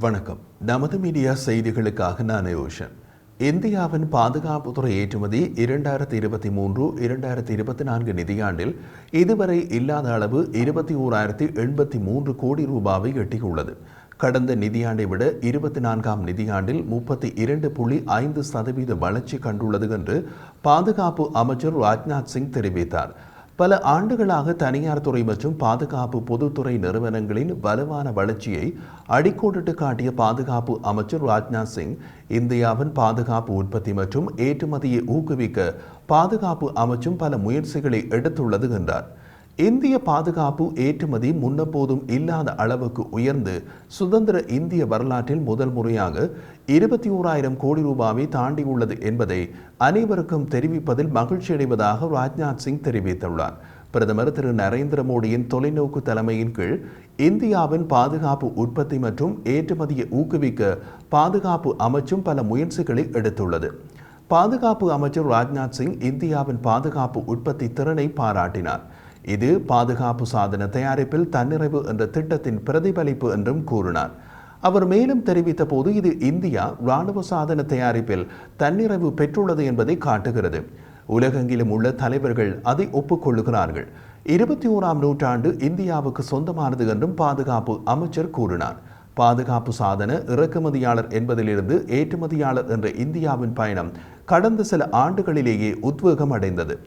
வணக்கம். நமது மீடியா செய்திகளுக்காக நான் யோஷன். இந்தியாவின் பாதுகாப்புத்துறை ஏற்றுமதி 2023-2024 நிதியாண்டில் இதுவரை இல்லாத அளவு 21,083 கோடி ரூபாவை எட்டியுள்ளது. கடந்த நிதியாண்டை விட 24ஆம் நிதியாண்டில் 32.5% வளர்ச்சி கண்டுள்ளது என்று பாதுகாப்பு அமைச்சர் ராஜ்நாத் சிங் தெரிவித்தார். பல ஆண்டுகளாக தனியார் துறை மற்றும் பாதுகாப்பு பொதுத்துறை நிறுவனங்களின் வலுவான வளர்ச்சியை அடிக்கோடிட்டு காட்டிய பாதுகாப்பு அமைச்சர் ராஜ்நாத் சிங், இந்தியாவின் பாதுகாப்பு உற்பத்தி மற்றும் ஏற்றுமதியை ஊக்குவிக்க பாதுகாப்பு அமைச்சும் பல முயற்சிகளை எடுத்துள்ளது என்றார். இந்திய பாதுகாப்பு ஏற்றுமதி முன்னெப்போதும் இல்லாத அளவுக்கு உயர்ந்து சுதந்திர இந்திய வரலாற்றில் முதல் முறையாக 21,000 கோடி ரூபாவை தாண்டியுள்ளது என்பதை அனைவருக்கும் தெரிவிப்பதில் மகிழ்ச்சியடைவதாக ராஜ்நாத் சிங் தெரிவித்துள்ளார். பிரதமர் திரு நரேந்திர மோடியின் தொலைநோக்கு தலைமையின் கீழ் இந்தியாவின் பாதுகாப்பு உற்பத்தி மற்றும் ஏற்றுமதியை ஊக்குவிக்க பாதுகாப்பு அமைச்சும் பல முயற்சிகளை எடுத்துள்ளது. பாதுகாப்பு அமைச்சர் ராஜ்நாத் சிங் இந்தியாவின் பாதுகாப்பு உற்பத்தி திறனை பாராட்டினார். இது பாதுகாப்பு சாதன தயாரிப்பில் தன்னிறைவு என்ற திட்டத்தின் பிரதிபலிப்பு என்றும் கூறினார். அவர் மேலும் தெரிவித்த போது, இது இந்தியா இராணுவ சாதன தயாரிப்பில் தன்னிறைவு பெற்றுள்ளது என்பதை காட்டுகிறது. உலகெங்கிலும் உள்ள தலைவர்கள் அதை ஒப்புக்கொள்ளுகிறார்கள். 21ஆம் நூற்றாண்டு இந்தியாவுக்கு சொந்தமானது என்றும் பாதுகாப்பு அமைச்சர் கூறினார். பாதுகாப்பு சாதன இறக்குமதியாளர் என்பதிலிருந்து ஏற்றுமதியாளர் என்ற இந்தியாவின் பயணம் கடந்த சில ஆண்டுகளிலேயே உத்வேகம் அடைந்தது.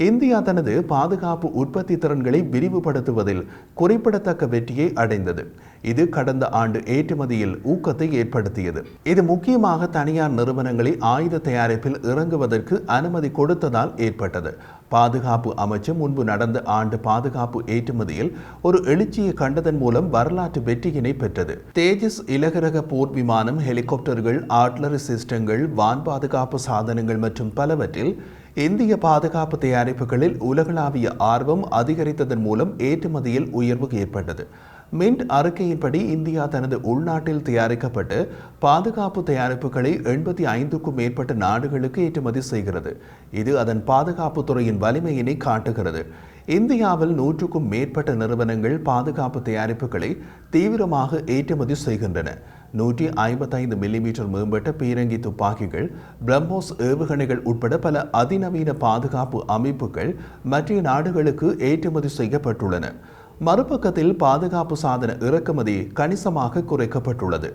இந்தியா தனது பாதுகாப்பு உற்பத்தி திறன்களை விரிவுபடுத்துவதில் குறிப்பிடத்தக்க வெற்றியை அடைந்தது. இது கடந்த ஆண்டு ஏற்றுமதியில் ஊக்கத்தை ஏற்படுத்தியது. இது முக்கியமாக தனியார் நிறுவனங்களை ஆயுத தயாரிப்பில் இறங்குவதற்கு அனுமதி கொடுத்ததால் ஏற்பட்டது. பாதுகாப்பு அமைச்சு முன்பு நடந்த ஆண்டு பாதுகாப்பு ஏற்றுமதியில் ஒரு எழுச்சியை கண்டதன் மூலம் வரலாற்று வெற்றியினை பெற்றது. தேஜஸ் இலகுரக போர் விமானம், ஹெலிகாப்டர்கள், ஆர்ட்லரி சிஸ்டங்கள், வான் பாதுகாப்பு சாதனங்கள் மற்றும் பலவற்றில் இந்திய பாதுகாப்பு தயாரிப்புகளில் உலகளாவிய ஆர்வம் அதிகரித்ததன் மூலம் ஏற்றுமதியில் உயர்வு ஏற்பட்டது. மின்ட் அறிக்கையின்படி இந்தியா தனது உள்நாட்டில் தயாரிக்கப்பட்டு பாதுகாப்பு தயாரிப்புகளை 85க்கும் மேற்பட்ட நாடுகளுக்கு ஏற்றுமதி செய்கிறது. இது அதன் பாதுகாப்பு துறையின் வலிமையினை காட்டுகிறது. இந்தியாவில் 100க்கும் மேற்பட்ட நிறுவனங்கள் பாதுகாப்பு தயாரிப்புகளை தீவிரமாக ஏற்றுமதி செய்கின்றன. 155 மில்லிமீட்டர் மேம்பட்ட பீரங்கி துப்பாக்கிகள், பிரம்மோஸ் ஏவுகணைகள் உட்பட பல அதிநவீன பாதுகாப்பு அமைப்புகள் மற்ற நாடுகளுக்கு ஏற்றுமதி செய்யப்பட்டுள்ளன. மறுபக்கத்தில் பாதுகாப்பு சாதன இறக்குமதி கணிசமாக குறைக்கப்பட்டுள்ளது.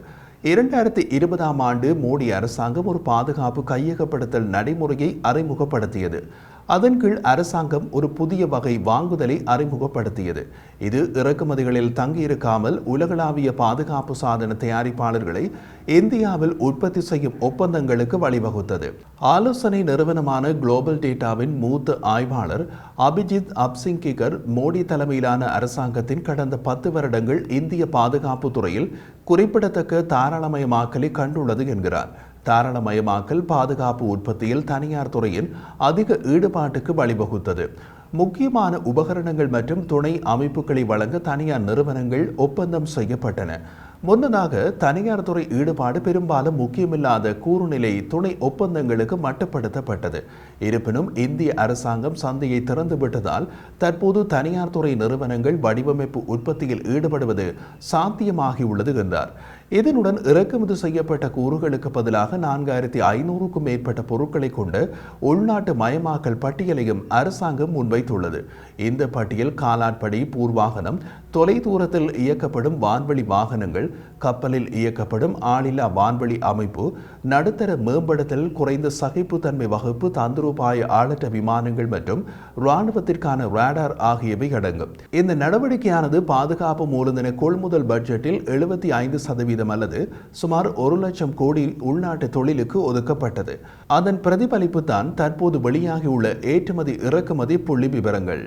2020ஆம் ஆண்டு மோடி அரசாங்கம் ஒரு பாதுகாப்பு கையகப்படுத்தல் நடைமுறையை அறிமுகப்படுத்தியது. அதன் கீழ் அரசாங்கம் ஒரு புதிய வகை வாங்குதலை அறிமுகப்படுத்தியது. இது இறக்குமதிகளில் தங்கியிருக்காமல் உலகளாவிய பாதுகாப்பு சாதன தயாரிப்பாளர்களை இந்தியாவில் உற்பத்தி செய்யும் ஒப்பந்தங்களுக்கு வழிவகுத்தது. ஆலோசனை நிறுவனமான குளோபல் டேட்டாவின் மூத்த ஆய்வாளர் அபிஜித் அப்சிங்கிகர், மோடி தலைமையிலான அரசாங்கத்தின் கடந்த 10 வருடங்கள் இந்திய பாதுகாப்பு துறையில் குறிப்பிடத்தக்க தாராளமயமாக்கலை கண்டுள்ளது என்கிறார். தாராளமயமாக்கல் பாதுகாப்பு உற்பத்தியில் தனியார் துறையின் அதிக ஈடுபாட்டுக்கு வழிவகுத்தது. முக்கியமான உபகரணங்கள் மற்றும் துணை அமைப்புகளை வழங்க தனியார் நிறுவனங்கள் ஒப்பந்தம் செய்யப்பட்டன. முன்னதாக தனியார் துறை ஈடுபாடு பெரும்பாலும் முக்கியமில்லாத கூறுநிலை துணை ஒப்பந்தங்களுக்கு மட்டுப்படுத்தப்பட்டது. இருப்பினும் இந்திய அரசாங்கம் சந்தையை திறந்துவிட்டதால் தற்போது தனியார் துறை நிறுவனங்கள் வடிவமைப்பு உற்பத்தியில் ஈடுபடுவது சாத்தியமாகியுள்ளது என்றார். இதனுடன் இறக்குமதி செய்யப்பட்ட கூறுகளுக்கு பதிலாக 4,500க்கும் மேற்பட்ட பொருட்களை கொண்ட உள்நாட்டு மயமாக்கல் பட்டியலையும் அரசாங்கம் முன்வைத்துள்ளது. இந்த பட்டியல் காலாட்படை, பூர்வாகனம், தொலை தூரத்தில் இயக்கப்படும் வான்வழி வாகனங்கள், கப்பலில் இயக்கப்படும் ஆளில்லா வான்வழி அமைப்பு, நடுத்தர மேம்படுத்தல், குறைந்த சகிப்புத்தன்மை வகுப்பு, தந்திரோபாய ஆளற்ற விமானங்கள் மற்றும் இராணுவத்திற்கான ரேடார் ஆகியவை அடங்கும். இந்த நடவடிக்கையானது பாதுகாப்பு மூலதன கொள்முதல் பட்ஜெட்டில் 75% அல்லது சுமார் 1 லட்சம் கோடி உள்நாட்டு தொழிலுக்கு ஒதுக்கப்பட்டது. அதன் பிரதிபலிப்பு தான் தற்போது வெளியாகியுள்ள ஏற்றுமதி இறக்குமதி புள்ளி விவரங்கள்.